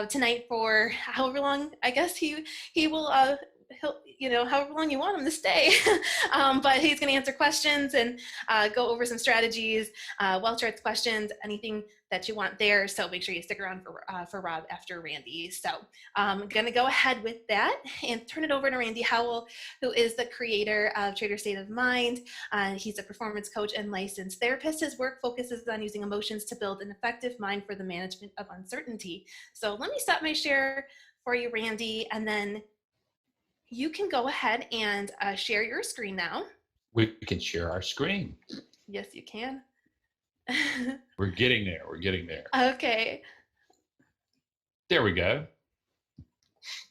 tonight for however long. I guess he will. He'll, however long you want him to stay. But he's going to answer questions and go over some strategies, wealth charts questions, anything that you want there. So make sure you stick around for Rob after Randy. So I'm going to go ahead with that and turn it over to Randy Howell, who is the creator of Trader State of Mind. He's a performance coach and licensed therapist. His work focuses on using emotions to build an effective mind for the management of uncertainty. So let me stop my share for you, Randy, and then you can go ahead and share your screen now. We can share our screen. Yes, you can. We're getting there. We're getting there. Okay. There we go.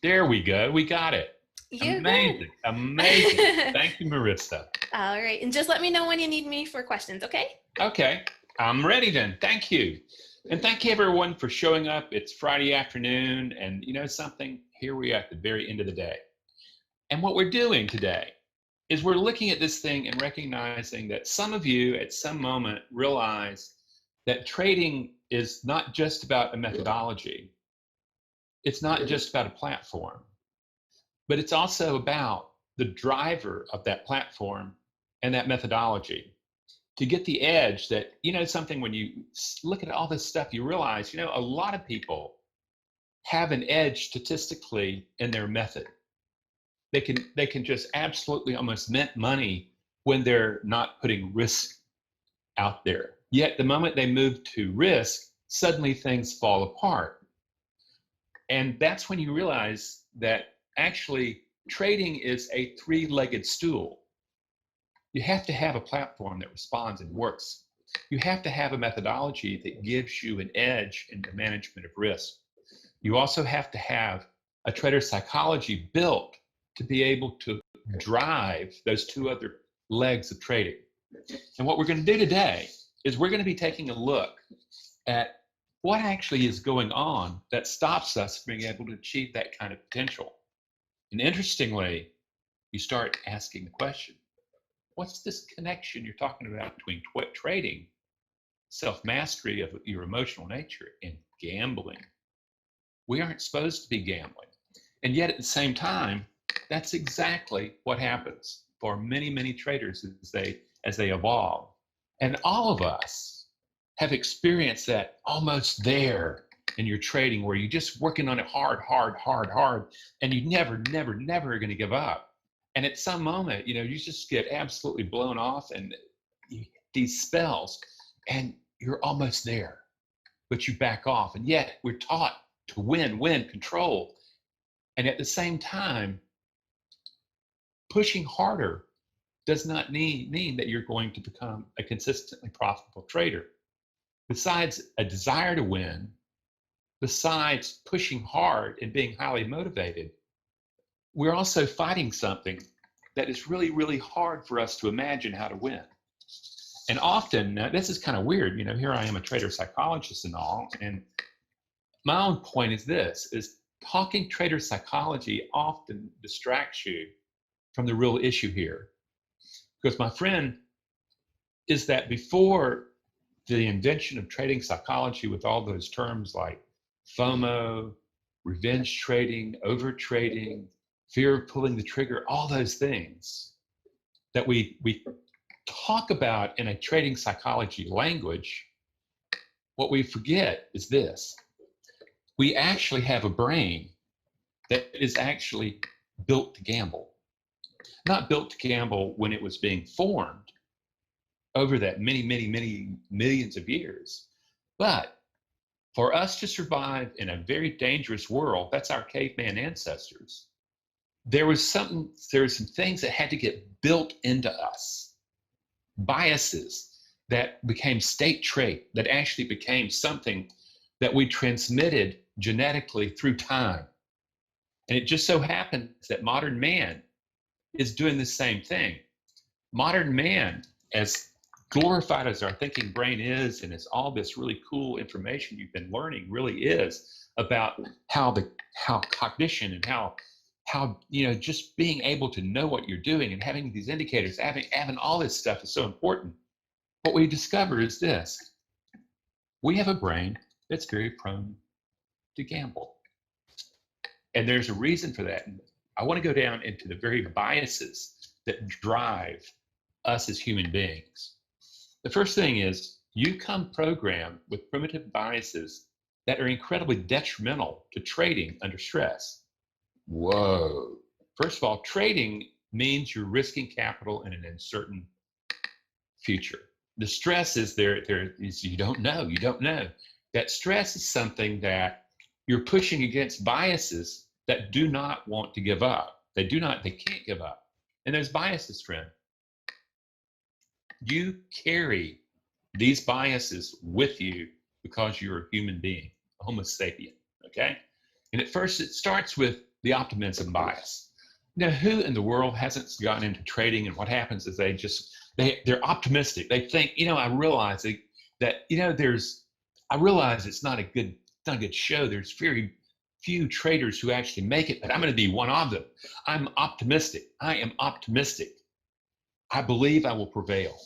There we go. We got it. You're amazing. Good. Amazing. Thank you, Marissa. All right. And just let me know when you need me for questions, okay? Okay. I'm ready then. Thank you. And thank you, everyone, for showing up. It's Friday afternoon. And you know something? Here we are at the very end of the day. And what we're doing today is we're looking at this thing and recognizing that some of you at some moment realize that trading is not just about a methodology. It's not just about a platform, but it's also about the driver of that platform and that methodology. To get the edge that, you know something, when you look at all this stuff, you realize, you know, a lot of people have an edge statistically in their method. They can just absolutely almost mint money when they're not putting risk out there. Yet the moment they move to risk, suddenly things fall apart. And that's when you realize that actually trading is a three-legged stool. You have to have a platform that responds and works. You have to have a methodology that gives you an edge in the management of risk. You also have to have a trader psychology built to be able to drive those two other legs of trading. And what we're going to do today is we're going to be taking a look at what actually is going on that stops us from being able to achieve that kind of potential. And interestingly, you start asking the question, what's this connection you're talking about between trading, self-mastery of your emotional nature, and gambling? We aren't supposed to be gambling. And yet at the same time, that's exactly what happens for many, many traders as they evolve. And all of us have experienced that almost there in your trading, where you're just working on it hard, and you never are going to give up. And at some moment, you know, you just get absolutely blown off and you hit these spells and you're almost there, but you back off. And yet we're taught to win, control. And at the same time, pushing harder does not mean that you're going to become a consistently profitable trader. Besides a desire to win, besides pushing hard and being highly motivated, we're also fighting something that is really, really hard for us to imagine how to win. And often, now this is kind of weird, you know, here I am, a trader psychologist and all, and my own point is this, is talking trader psychology often distracts you from the real issue here. Because my friend, is that before the invention of trading psychology with all those terms like FOMO, revenge trading, over trading, fear of pulling the trigger, all those things that we talk about in a trading psychology language, what we forget is this. We actually have a brain that is actually built to gamble. Not built to gamble when it was being formed over that many millions of years, but for us to survive in a very dangerous world, that's our caveman ancestors, there were some things that had to get built into us, biases that became state trait, that actually became something that we transmitted genetically through time. And it just so happens that modern man is doing the same thing. Modern man, as glorified as our thinking brain is, and as all this really cool information you've been learning really is about how cognition and how you know, just being able to know what you're doing and having these indicators, having all this stuff is so important. What we discover is this: we have a brain that's very prone to gamble. And there's a reason for that. And I want to go down into the very biases that drive us as human beings. The first thing is you come programmed with primitive biases that are incredibly detrimental to trading under stress. Whoa. First of all, trading means you're risking capital in an uncertain future. The stress is there is you don't know. That stress is something that you're pushing against biases that do not want to give up. They can't give up. And those biases, friend, you carry these biases with you because you're a human being, a Homo sapien, okay? And at first it starts with the optimism bias. Now, who in the world hasn't gotten into trading, and what happens is they're optimistic. They think, I realize it's not a good show. There's very few traders who actually make it, but I'm going to be one of them. I'm optimistic. I am optimistic. I believe I will prevail.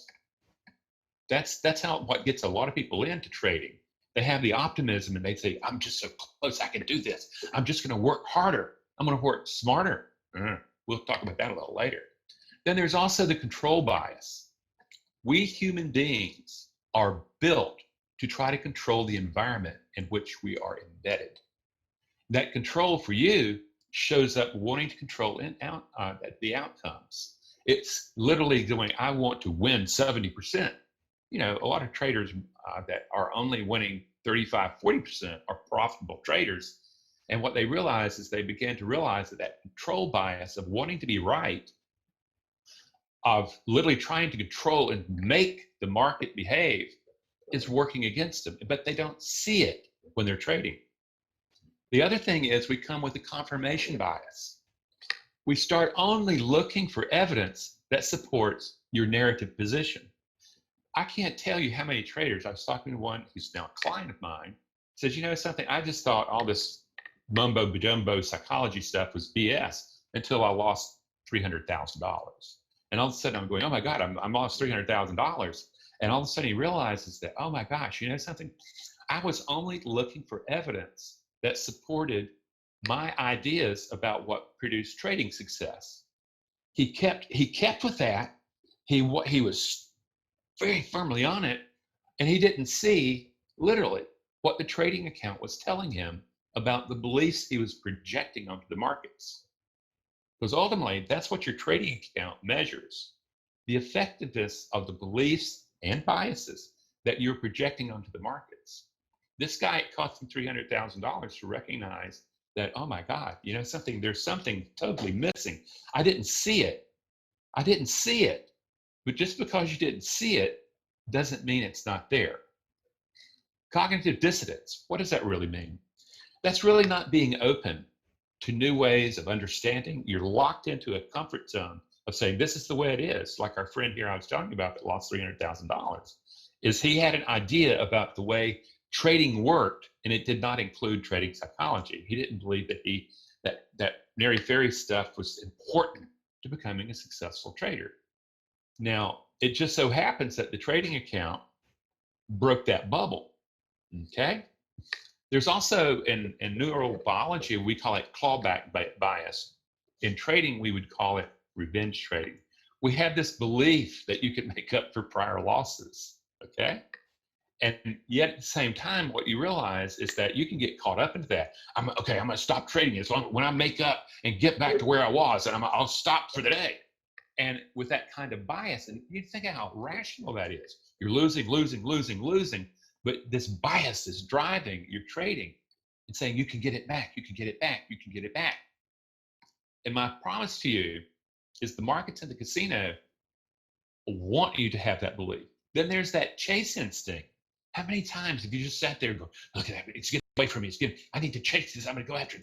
That's what gets a lot of people into trading. They have the optimism and they say, I'm just so close, I can do this. I'm just going to work harder. I'm going to work smarter. We'll talk about that a little later. Then there's also the control bias. We human beings are built to try to control the environment in which we are embedded. That control for you shows up wanting to control the outcomes. It's literally going, I want to win 70%. A lot of traders that are only winning 35, 40% are profitable traders. And what they realize is they begin to realize that control bias of wanting to be right, of literally trying to control and make the market behave, is working against them, but they don't see it when they're trading. The other thing is we come with a confirmation bias. We start only looking for evidence that supports your narrative position. I can't tell you how many traders, I was talking to one who's now a client of mine, says, something, I just thought all this mumbo jumbo psychology stuff was BS until I lost $300,000. And all of a sudden I'm going, oh my God, I'm lost $300,000. And all of a sudden he realizes that, oh my gosh, something, I was only looking for evidence that supported my ideas about what produced trading success. He kept with that. He was very firmly on it, and he didn't see literally what the trading account was telling him about the beliefs he was projecting onto the markets. Because ultimately, that's what your trading account measures, the effectiveness of the beliefs and biases that you're projecting onto the markets. This guy, it cost him $300,000 to recognize that, oh my God, there's something totally missing. I didn't see it. But just because you didn't see it doesn't mean it's not there. Cognitive dissonance, what does that really mean? That's really not being open to new ways of understanding. You're locked into a comfort zone of saying, this is the way it is. Like our friend here I was talking about that lost $300,000, is he had an idea about the way trading worked, and it did not include trading psychology. He didn't believe that Mary Ferry stuff was important to becoming a successful trader. Now, it just so happens that the trading account broke that bubble, okay? There's also, in neurobiology, we call it clawback bias. In trading, we would call it revenge trading. We have this belief that you can make up for prior losses, okay? And yet at the same time, what you realize is that you can get caught up into that. I'm going to stop trading as long when I make up and get back to where I was, and I'll stop for the day. And with that kind of bias, and you think of how rational that is. You're losing, but this bias is driving your trading and saying you can get it back, you can get it back, you can get it back. And my promise to you is the markets and the casino want you to have that belief. Then there's that chase instinct. How many times have you just sat there and go, look at that, it's getting away from me, I need to chase this, I'm going to go after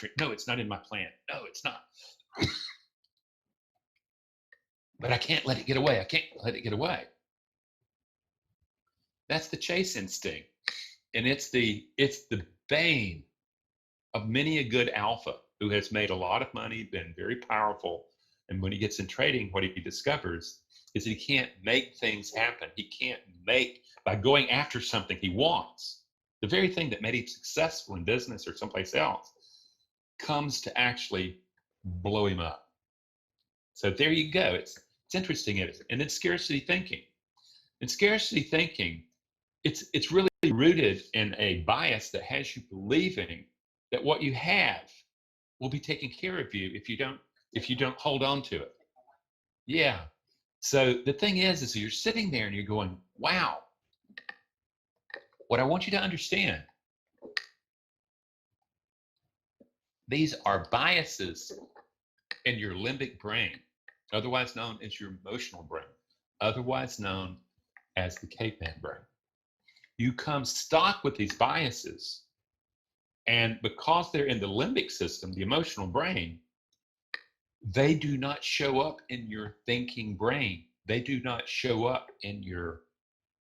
it. No, it's not in my plan. No, it's not. But I can't let it get away. That's the chase instinct. And it's the bane of many a good alpha who has made a lot of money, been very powerful. And when he gets in trading, what he discovers is he can't make things happen. He can't by going after something he wants, the very thing that made him successful in business or someplace else, comes to actually blow him up. So there you go. It's interesting. And then scarcity thinking. In scarcity thinking, it's really rooted in a bias that has you believing that what you have will be taken care of you if you don't hold on to it. Yeah. So the thing is you're sitting there and you're going, wow. What I want you to understand, these are biases in your limbic brain, otherwise known as your emotional brain, otherwise known as the caveman brain. You come stock with these biases, and because they're in the limbic system, the emotional brain, they do not show up in your thinking brain. They do not show up in your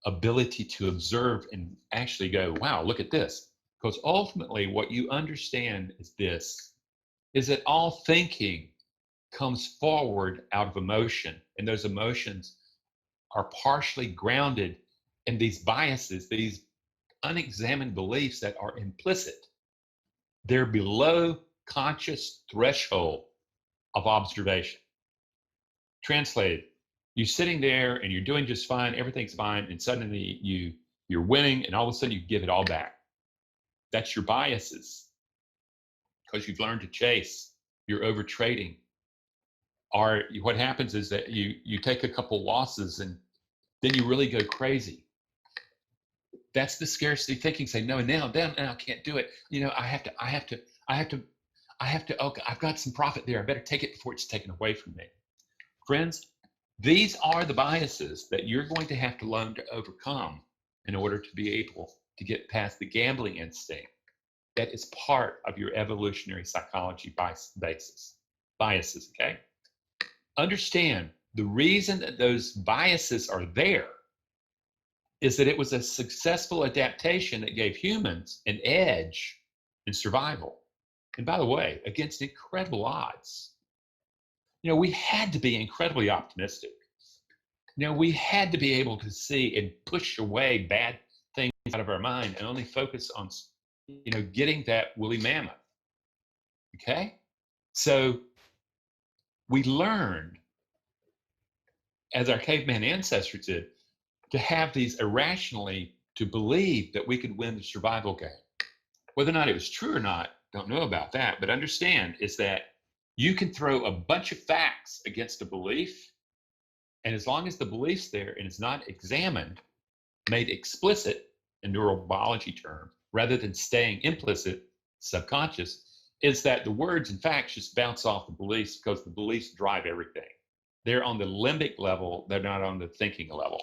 ability to observe and actually go, wow, look at this. Because ultimately what you understand is this, is that all thinking comes forward out of emotion, and those emotions are partially grounded in these biases, these unexamined beliefs that are implicit. They're below conscious threshold of observation. Translated, you're sitting there and you're doing just fine, everything's fine, and suddenly you're winning, and all of a sudden you give it all back. That's your biases, because you've learned to chase. You're over trading. Or what happens is that you take a couple losses and then you really go crazy. That's the scarcity thinking. Say, no, now I can't do it. I have to. Okay, I've got some profit there. I better take it before it's taken away from me. Friends, these are the biases that you're going to have to learn to overcome in order to be able to get past the gambling instinct. That is part of your evolutionary psychology biases, okay? Understand the reason that those biases are there is that it was a successful adaptation that gave humans an edge in survival. And by the way, against incredible odds. We had to be incredibly optimistic. We had to be able to see and push away bad things out of our mind and only focus on, getting that woolly mammoth. Okay? So we learned, as our caveman ancestors did, to have these irrationally, to believe that we could win the survival game. Whether or not it was true or not, don't know about that, but understand is that you can throw a bunch of facts against a belief, and as long as the belief's there and it's not examined, made explicit in neurobiology terms, rather than staying implicit, subconscious, is that the words and facts just bounce off the beliefs because the beliefs drive everything. They're on the limbic level, they're not on the thinking level.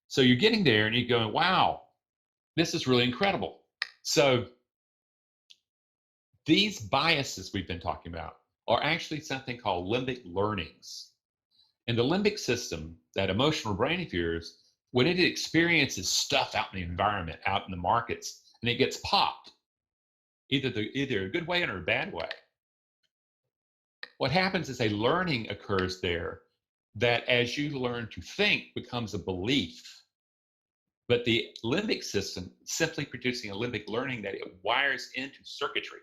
So you're getting there and you're going, wow, this is really incredible. So these biases we've been talking about are actually something called limbic learnings. In the limbic system, that emotional brain of yours, when it experiences stuff out in the environment, out in the markets, and it gets popped, either a good way or a bad way, what happens is a learning occurs there that, as you learn to think, becomes a belief. But the limbic system simply producing a limbic learning that it wires into circuitry.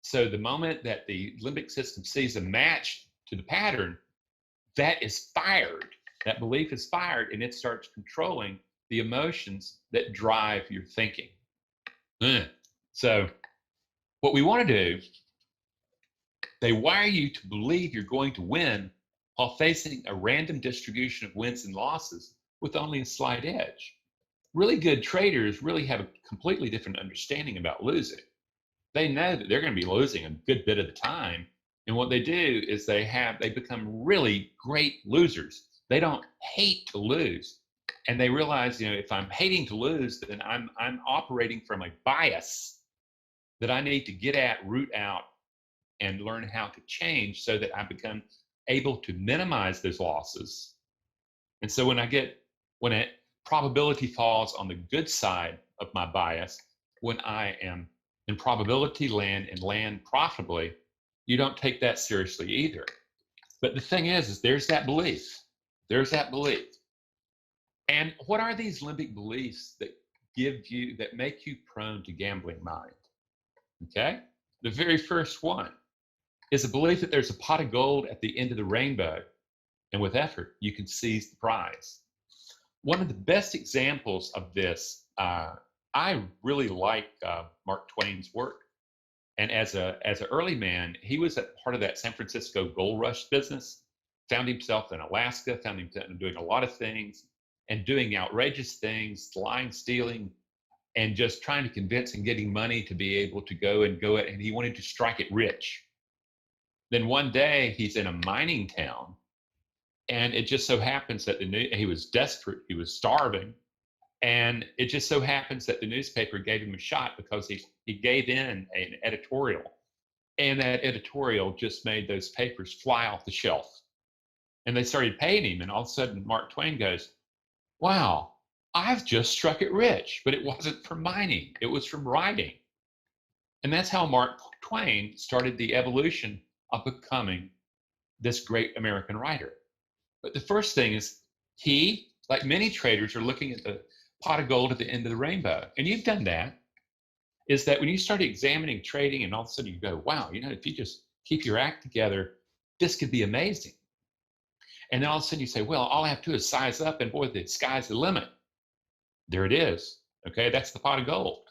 So the moment that the limbic system sees a match to the pattern, that is fired. That belief is fired, and it starts controlling the emotions that drive your thinking. So what we want to do, they wire you to believe you're going to win while facing a random distribution of wins and losses with only a slight edge. Really good traders really have a completely different understanding about losing. They know that they're going to be losing a good bit of the time. And what they do is they become really great losers. They don't hate to lose. And they realize, if I'm hating to lose, then I'm operating from a bias that I need to get at, root out, and learn how to change so that I become able to minimize those losses. And so when a probability falls on the good side of my bias, when I am in probability land and land profitably, you don't take that seriously either. But the thing is there's that belief. There's that belief. And what are these limbic beliefs that make you prone to gambling mind. Okay? The very first one is a belief that there's a pot of gold at the end of the rainbow, and with effort, you can seize the prize. One of the best examples of this, I really like Mark Twain's work. And as an early man, he was a part of that San Francisco gold rush business, found himself in Alaska, found himself doing a lot of things and doing outrageous things, lying, stealing, and just trying to convince and getting money to be able to go it. And he wanted to strike it rich. Then one day he's in a mining town, and it just so happens that he was desperate, he was starving, and it just so happens that the newspaper gave him a shot because he gave in an editorial, and that editorial just made those papers fly off the shelf. And they started paying him, and all of a sudden Mark Twain goes, wow, I've just struck it rich. But it wasn't from mining, it was from writing. And that's how Mark Twain started the evolution of becoming this great American writer. But the first thing is, he, like many traders, are looking at the pot of gold at the end of the rainbow. And you've done that, is that when you start examining trading and all of a sudden you go, wow, if you just keep your act together, this could be amazing. And then all of a sudden you say, well, all I have to do is size up and boy, the sky's the limit. There it is. Okay, that's the pot of gold.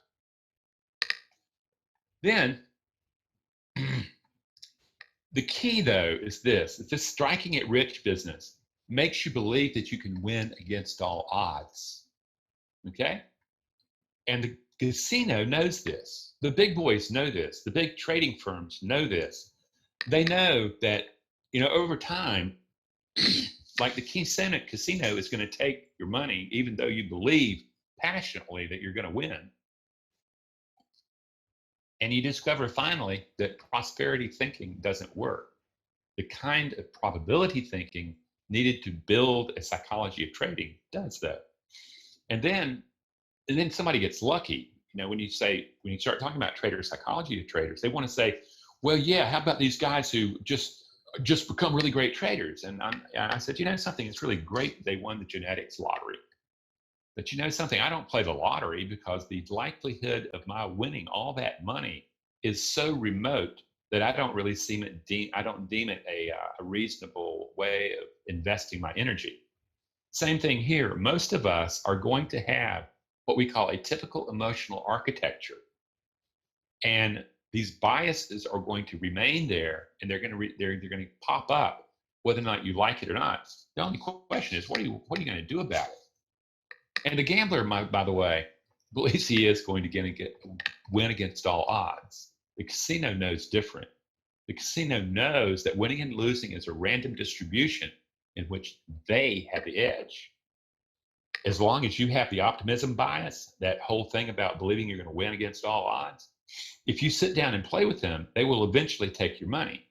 Then the key though is this striking it rich business makes you believe that you can win against all odds. Okay? And the casino knows this. The big boys know this. The big trading firms know this. They know that, over time, like the casino is going to take your money, even though you believe passionately that you're going to win. And you discover finally that prosperity thinking doesn't work. The kind of probability thinking needed to build a psychology of trading does that. And then somebody gets lucky. When you start talking about trader psychology to traders, they want to say, well, yeah, how about these guys who just become really great traders? And I said, something, it's really great they won the genetics lottery. But something, I don't play the lottery because the likelihood of my winning all that money is so remote that I don't really deem it a reasonable way of investing my energy. Same thing here. Most of us are going to have what we call a typical emotional architecture. And these biases are going to remain there, and they're going to pop up whether or not you like it or not. The only question is, what are you going to do about it? And the gambler, by the way, believes he is going to win against all odds. The casino knows different. The casino knows that winning and losing is a random distribution in which they have the edge. As long as you have the optimism bias, that whole thing about believing you're going to win against all odds, if you sit down and play with them, they will eventually take your money.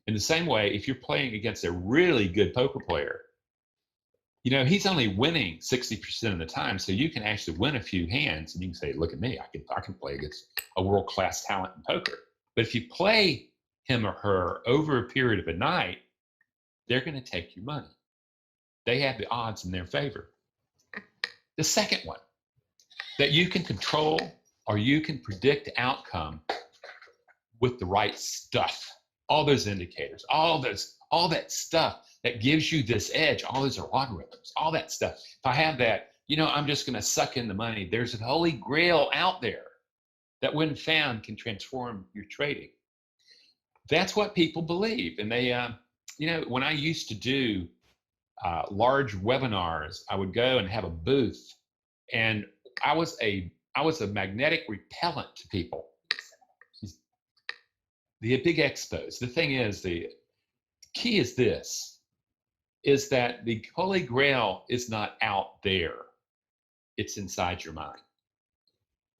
In the same way, if you're playing against a really good poker player, he's only winning 60% of the time, so you can actually win a few hands, and you can say, look at me, I can play against a world-class talent in poker. But if you play him or her over a period of a night, they're going to take your money. They have the odds in their favor. The second one, that you can control or you can predict outcome with the right stuff. All those indicators, all that stuff that gives you this edge, all those are algorithms, all that stuff. If I have that, I'm just going to suck in the money. There's a holy grail out there that when found can transform your trading. That's what people believe. And they, when I used to do large webinars, I would go and have a booth, and I was a magnetic repellent to people. The big expos. The thing is, the key is this, is that the Holy Grail is not out there. It's inside your mind.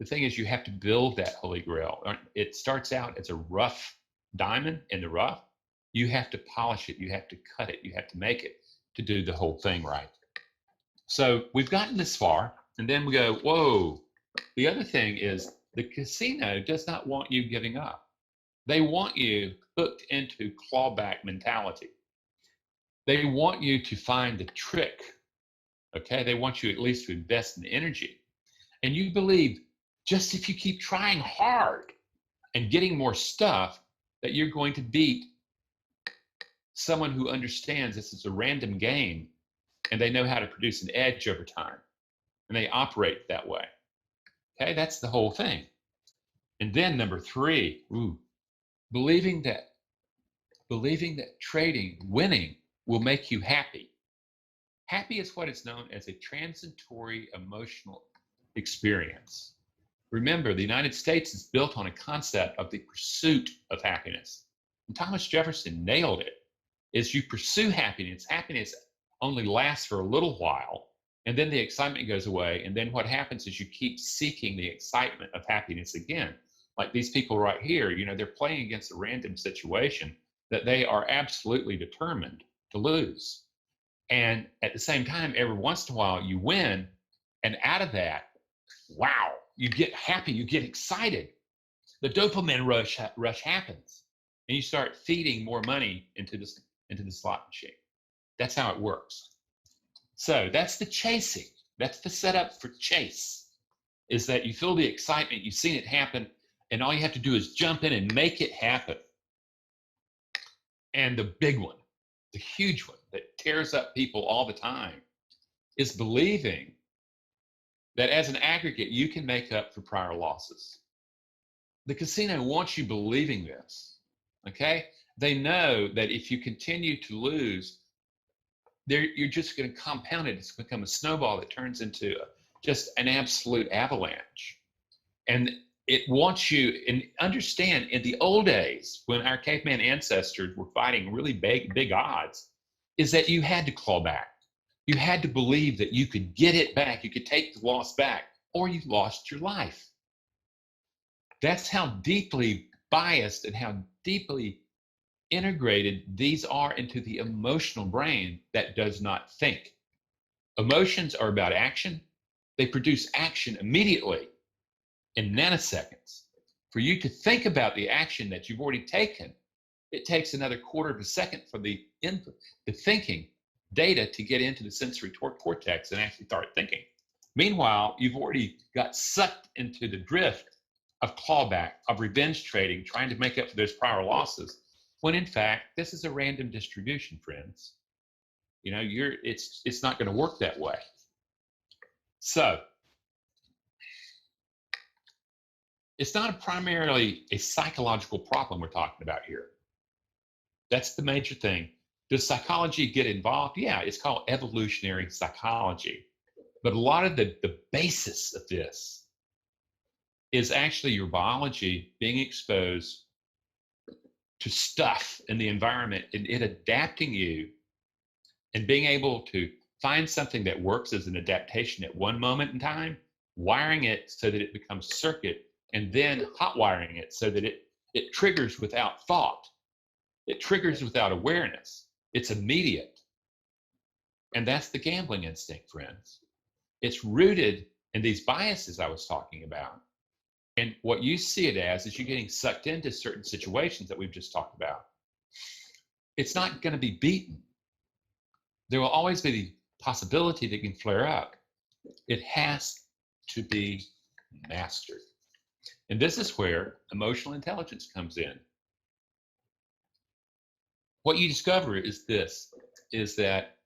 The thing is, you have to build that Holy Grail. It starts out as a rough diamond in the rough. You have to polish it. You have to cut it. You have to make it to do the whole thing right. So we've gotten this far, and then we go, whoa. The other thing is the casino does not want you giving up. They want you hooked into clawback mentality. They want you to find the trick, okay? They want you at least to invest in energy. And you believe just if you keep trying hard and getting more stuff, that you're going to beat someone who understands this is a random game and they know how to produce an edge over time. And they operate that way. Okay, that's the whole thing. And then number 3, believing that trading, winning, will make you happy. Happy is what is known as a transitory emotional experience. Remember, the United States is built on a concept of the pursuit of happiness. And Thomas Jefferson nailed it. As you pursue happiness, happiness only lasts for a little while, and then the excitement goes away, and then what happens is you keep seeking the excitement of happiness again. Like these people right here, they're playing against a random situation that they are absolutely determined to lose. And at the same time, every once in a while you win, and out of that, wow, you get happy, you get excited. The dopamine rush happens, and you start feeding more money into the slot machine. That's how it works. So that's the chasing. That's the setup for chase, is that you feel the excitement, you've seen it happen, and all you have to do is jump in and make it happen. And the big one, the huge one that tears up people all the time, is believing that as an aggregate, you can make up for prior losses. The casino wants you believing this, okay? They know that if you continue to lose, you're just going to compound it. It's going to become a snowball that turns into just an absolute avalanche. And it wants you, and understand, in the old days, when our caveman ancestors were fighting really big odds, is that you had to claw back. You had to believe that you could get it back, you could take the loss back, or you lost your life. That's how deeply biased and how deeply integrated these are into the emotional brain that does not think. Emotions are about action. They produce action immediately in nanoseconds. For you to think about the action that you've already taken, it takes another quarter of a second for the input, the thinking data, to get into the sensory cortex and actually start thinking. Meanwhile, you've already got sucked into the drift of clawback, of revenge trading, trying to make up for those prior losses, when in fact, this is a random distribution, friends. It's not going to work that way. So, it's not primarily a psychological problem we're talking about here. That's the major thing. Does psychology get involved? Yeah, it's called evolutionary psychology. But a lot of the basis of this is actually your biology being exposed to stuff in the environment and it adapting you, and being able to find something that works as an adaptation at one moment in time, wiring it so that it becomes circuit, and then hot wiring it so that it triggers without thought. It triggers without awareness. It's immediate. And that's the gambling instinct, friends. It's rooted in these biases I was talking about. And what you see it as is you're getting sucked into certain situations that we've just talked about. It's not going to be beaten. There will always be the possibility that it can flare up. It has to be mastered. And this is where emotional intelligence comes in. What you discover is that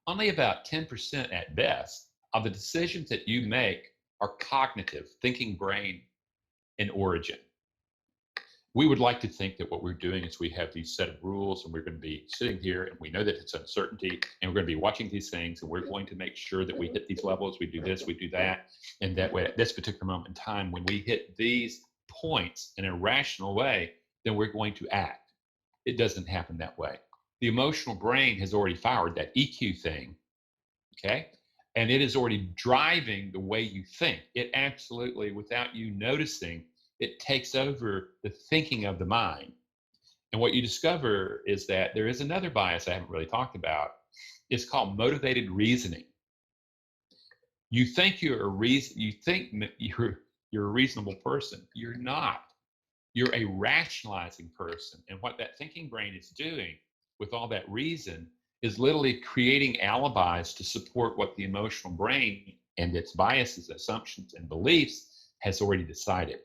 only about 10% at best of the decisions that you make are cognitive, thinking brain in origin. We would like to think that what we're doing is we have these set of rules, and we're going to be sitting here and we know that it's uncertainty, and we're going to be watching these things, and we're going to make sure that we hit these levels, we do this, we do that, and that way at this particular moment in time, when we hit these points in a rational way, then we're going to act. It doesn't happen that way. The emotional brain has already fired that EQ thing, okay? And it is already driving the way you think. It absolutely, without you noticing, it takes over the thinking of the mind. And what you discover is that there is another bias I haven't really talked about. It's called motivated reasoning. You think you're a reasonable person. You're not. You're a rationalizing person. And what that thinking brain is doing with all that reason is literally creating alibis to support what the emotional brain and its biases, assumptions, and beliefs has already decided.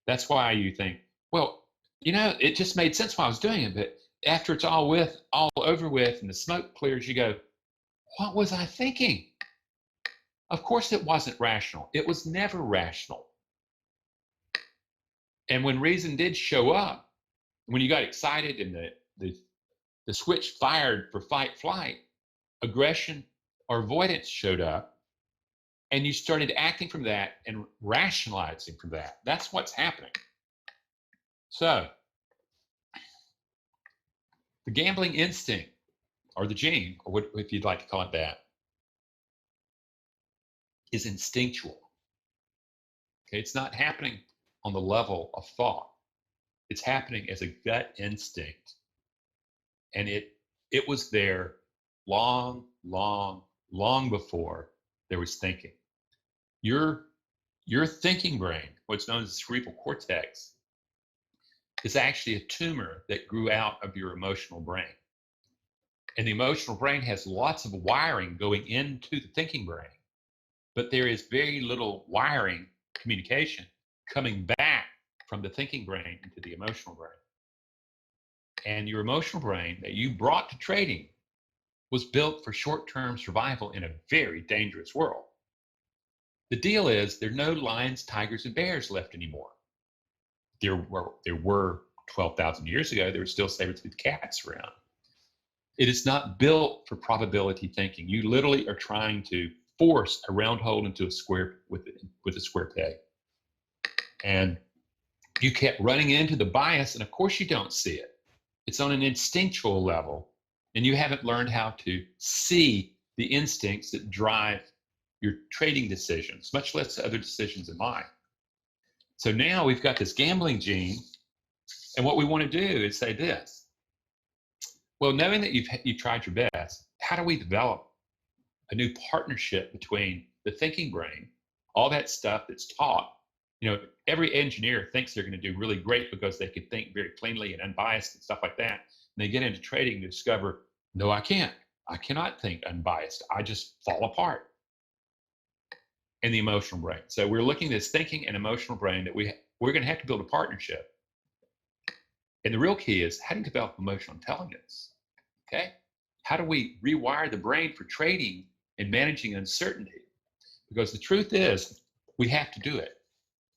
That's why you think, well, it just made sense while I was doing it, but after it's all over with and the smoke clears, you go, what was I thinking? Of course it wasn't rational. It was never rational. And when reason did show up, when you got excited and the switch fired for fight, flight, aggression or avoidance showed up, and you started acting from that and rationalizing from that. That's what's happening. So, the gambling instinct, or the gene, or what, if you'd like to call it that, is instinctual. Okay, it's not happening on the level of thought. It's happening as a gut instinct. And it was there long before there was thinking. Your thinking brain, what's known as the cerebral cortex, is actually a tumor that grew out of your emotional brain. And the emotional brain has lots of wiring going into the thinking brain, but there is very little wiring, communication, coming back from the thinking brain into the emotional brain. And your emotional brain that you brought to trading was built for short-term survival in a very dangerous world. The deal is there are no lions, tigers, and bears left anymore. There were 12,000 years ago, there were still saber-toothed cats around. It is not built for probability thinking. You literally are trying to force a round hole into a square with a square peg. And you kept running into the bias, and of course you don't see it. It's on an instinctual level, and you haven't learned how to see the instincts that drive your trading decisions, much less other decisions in life. So now we've got this gambling gene, and what we want to do is say this. Well, knowing that you've tried your best, how do we develop a new partnership between the thinking brain, all that stuff that's taught? Every engineer thinks they're going to do really great because they can think very cleanly and unbiased and stuff like that. And they get into trading to discover, no, I can't. I cannot think unbiased. I just fall apart. In the emotional brain. So we're looking at this thinking and emotional brain that we're going to have to build a partnership. And the real key is, how do you develop emotional intelligence? Okay? How do we rewire the brain for trading and managing uncertainty? Because the truth is, we have to do it,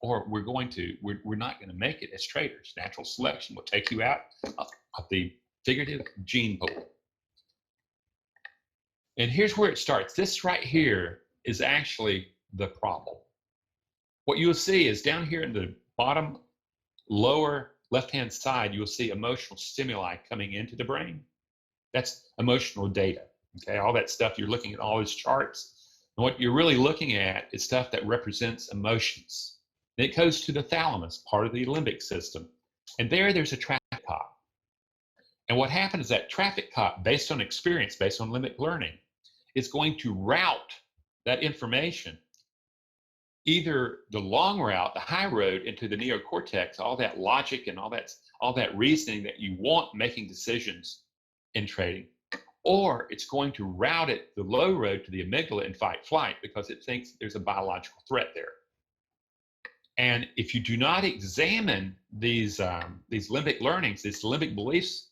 or we're not going to make it as traders. Natural selection will take you out of the figurative gene pool. And here's where it starts. This right here is actually the problem. What you'll see is down here in the bottom lower left-hand side, you'll see emotional stimuli coming into the brain. That's emotional data. Okay, all that stuff, you're looking at all these charts. And what you're really looking at is stuff that represents emotions. And it goes to the thalamus, part of the limbic system. And there's a traffic cop. And what happens is that traffic cop, based on experience, based on limbic learning, is going to route that information, either the long route, the high road, into the neocortex, all that logic and all that reasoning that you want making decisions in trading, or it's going to route it the low road to the amygdala in fight flight because it thinks there's a biological threat there. And if you do not examine these limbic learnings, these limbic beliefs,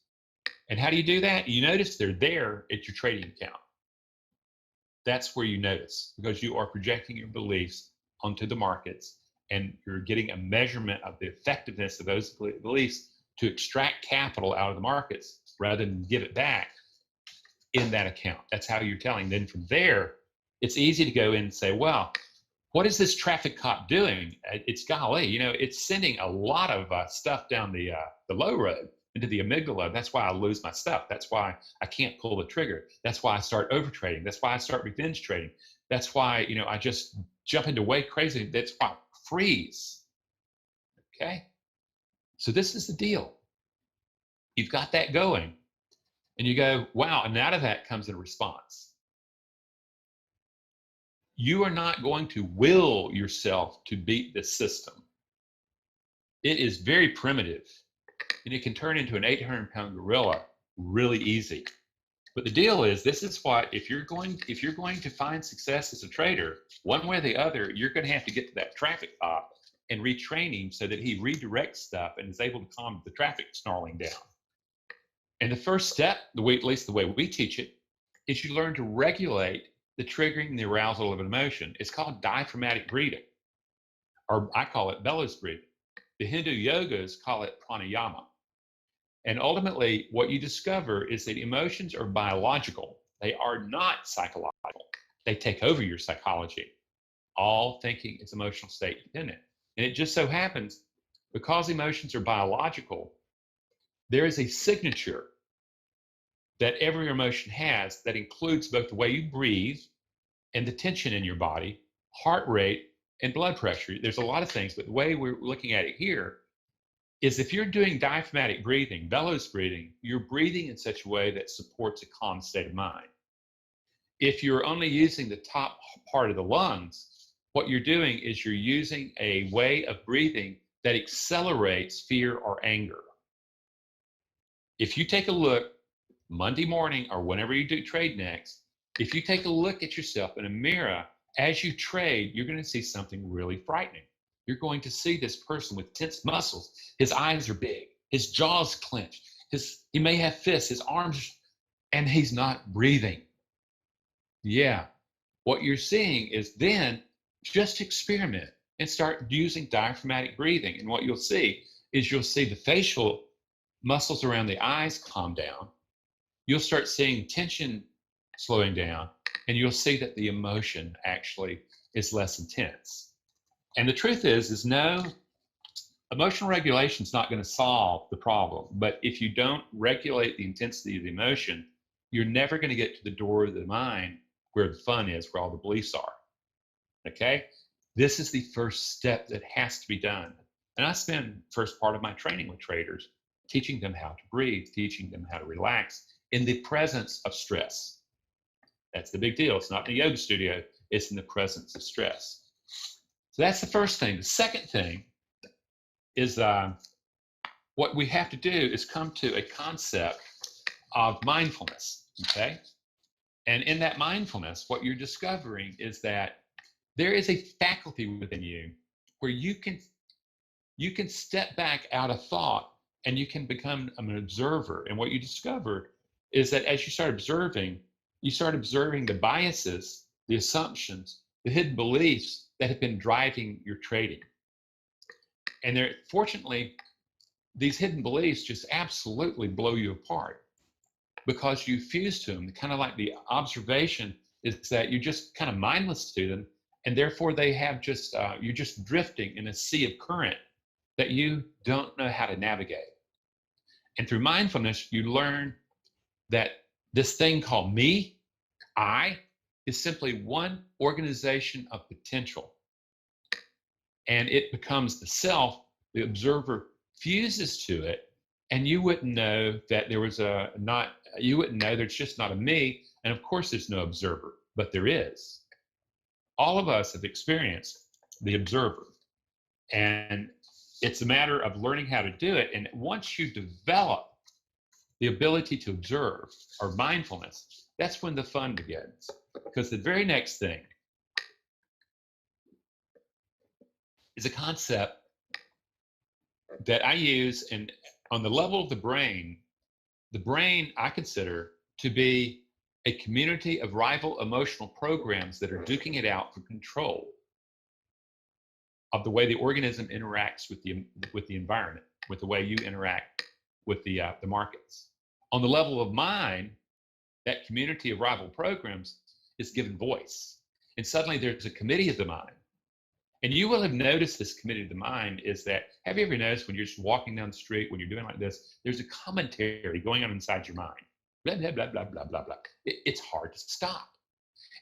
and how do you do that? You notice they're there at your trading account. That's where you notice, because you are projecting your beliefs onto the markets, and you're getting a measurement of the effectiveness of those beliefs to extract capital out of the markets rather than give it back in that account. That's how you're telling. Then from there, it's easy to go in and say, well, what is this traffic cop doing? It's golly, it's sending a lot of stuff down the low road into the amygdala. That's why I lose my stuff. That's why I can't pull the trigger. That's why I start overtrading. That's why I start revenge trading. That's why, I just jump into way crazy. That's why I freeze. Okay? So this is the deal. You've got that going. And you go, wow, and out of that comes a response. You are not going to will yourself to beat the system. It is very primitive, and it can turn into an 800-pound gorilla really easy. But the deal is, this is what, if you're going to find success as a trader, one way or the other, you're going to have to get to that traffic cop and retrain him so that he redirects stuff and is able to calm the traffic snarling down. And the first step, at least the way we teach it, is you learn to regulate the triggering and the arousal of an emotion. It's called diaphragmatic breathing, or I call it bellows breathing. The Hindu yogas call it pranayama. And ultimately, what you discover is that emotions are biological. They are not psychological. They take over your psychology. All thinking is emotional state dependent. And it just so happens, because emotions are biological, there is a signature that every emotion has that includes both the way you breathe and the tension in your body, heart rate, and blood pressure. There's a lot of things, but the way we're looking at it here is if you're doing diaphragmatic breathing, bellows breathing, you're breathing in such a way that supports a calm state of mind. If you're only using the top part of the lungs, what you're doing is you're using a way of breathing that accelerates fear or anger. If you take a look Monday morning or whenever you do trade next, if you take a look at yourself in a mirror as you trade, you're going to see something really frightening. You're going to see this person with tense muscles. His eyes are big, his jaw's clenched, he may have fists, his arms, and he's not breathing. Yeah, what you're seeing is then just experiment and start using diaphragmatic breathing. And what you'll see is you'll see the facial muscles around the eyes calm down. You'll start seeing tension slowing down, and you'll see that the emotion actually is less intense. And the truth is no, emotional regulation is not going to solve the problem. But if you don't regulate the intensity of the emotion, you're never going to get to the door of the mind where the fun is, where all the beliefs are. Okay? This is the first step that has to be done. And I spend the first part of my training with traders teaching them how to breathe, teaching them how to relax in the presence of stress. That's the big deal. It's not in the yoga studio, it's in the presence of stress. So that's the first thing. The second thing is what we have to do is come to a concept of mindfulness, okay? And in that mindfulness, what you're discovering is that there is a faculty within you where you can step back out of thought and you can become an observer. And what you discover is that as you start observing the biases, the assumptions, the hidden beliefs that have been driving your trading. And fortunately, these hidden beliefs just absolutely blow you apart because you fuse to them. Kind of like the observation is that you're just kind of mindless to them, and therefore they have you're just drifting in a sea of current that you don't know how to navigate. And through mindfulness, you learn that this thing called me, I, is simply one organization of potential. And it becomes the self, the observer fuses to it, and you wouldn't know that you wouldn't know there's just not a me, and of course there's no observer, but there is. All of us have experienced the observer, and it's a matter of learning how to do it. And once you develop the ability to observe, or mindfulness, that's when the fun begins. Because the very next thing is a concept that I use, and on the level of the brain I consider to be a community of rival emotional programs that are duking it out for control of the way the organism interacts with the environment, with the way you interact with the markets. On the level of mind, that community of rival programs is given voice. And suddenly there's a committee of the mind. And you will have noticed this committee of the mind is that, have you ever noticed when you're just walking down the street, when you're doing like this, there's a commentary going on inside your mind. Blah, blah, blah, blah, blah, blah, blah. It's hard to stop.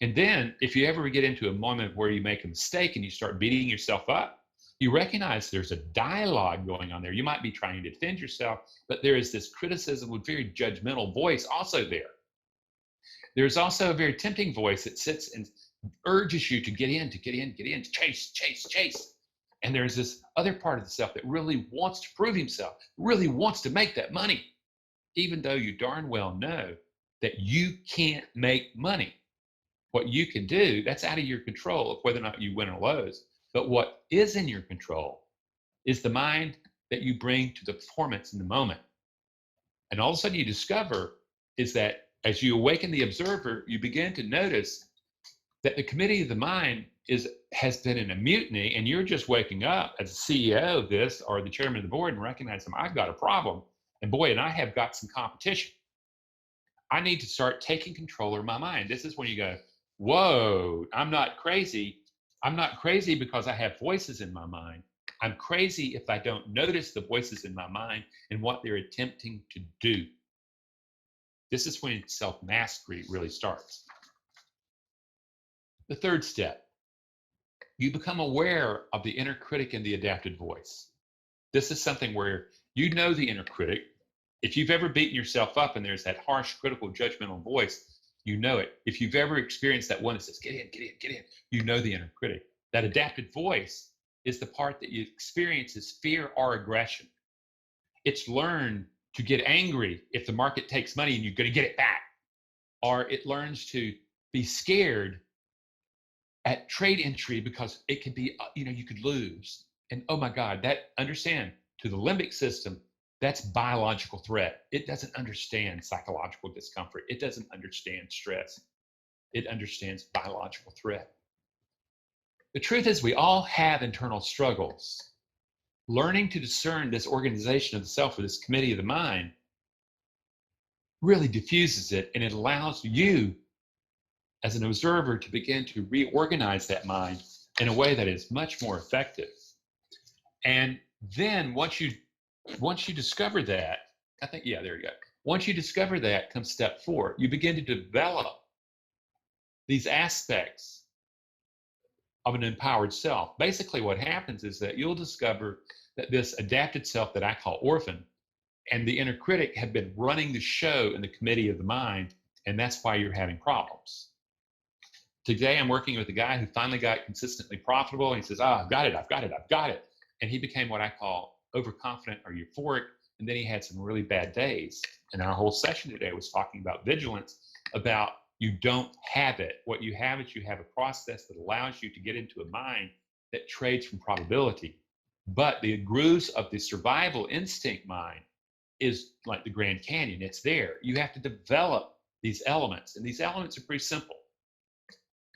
And then if you ever get into a moment where you make a mistake and you start beating yourself up, you recognize there's a dialogue going on there. You might be trying to defend yourself, but there is this criticism with very judgmental voice also there. There's also a very tempting voice that sits and urges you to get in, to chase. And there's this other part of the self that really wants to prove himself, really wants to make that money, even though you darn well know that you can't make money. What you can do, that's out of your control of whether or not you win or lose. But what is in your control is the mind that you bring to the performance in the moment. And all of a sudden you discover is that as you awaken the observer, you begin to notice that the committee of the mind has been in a mutiny, and you're just waking up as the CEO of this or the chairman of the board and recognizing I've got a problem, and boy, and I have got some competition. I need to start taking control of my mind. This is when you go, whoa, I'm not crazy. I'm not crazy because I have voices in my mind. I'm crazy if I don't notice the voices in my mind and what they're attempting to do. This is when self-mastery really starts. The third step, you become aware of the inner critic and the adapted voice. This is something where you know the inner critic. If you've ever beaten yourself up and there's that harsh, critical, judgmental voice, you know it. If you've ever experienced that one that says, get in, get in, get in, you know the inner critic. That adapted voice is the part that you experience as fear or aggression. It's learned to get angry if the market takes money and you're going to get it back. Or it learns to be scared at trade entry because it could be, you could lose. And oh my God, understand, to the limbic system, that's biological threat. It doesn't understand psychological discomfort. It doesn't understand stress. It understands biological threat. The truth is we all have internal struggles. Learning to discern this organization of the self or this committee of the mind really diffuses it, and it allows you as an observer to begin to reorganize that mind in a way that is much more effective. And then once you discover that, there you go. Once you discover that comes step 4. You begin to develop these aspects of an empowered self. Basically what happens is that you'll discover that this adapted self that I call orphan and the inner critic have been running the show in the committee of the mind, and that's why you're having problems. Today, I'm working with a guy who finally got consistently profitable, and he says, I've got it. And he became what I call overconfident or euphoric, and then he had some really bad days. And our whole session today was talking about vigilance, about you don't have it. What you have is you have a process that allows you to get into a mind that trades from probability. But the grooves of the survival instinct mind is like the Grand Canyon. It's there. You have to develop these elements, and these elements are pretty simple.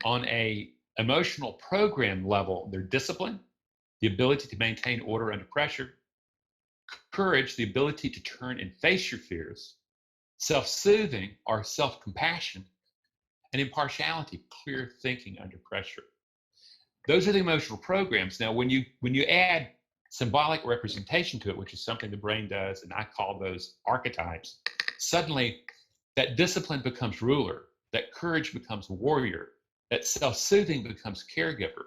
On a emotional program level, they're discipline, the ability to maintain order under pressure, courage, the ability to turn and face your fears, self-soothing or self-compassion, and impartiality, clear thinking under pressure. Those are the emotional programs. Now, when you add symbolic representation to it, which is something the brain does, and I call those archetypes, suddenly that discipline becomes ruler, that courage becomes warrior, that self-soothing becomes caregiver,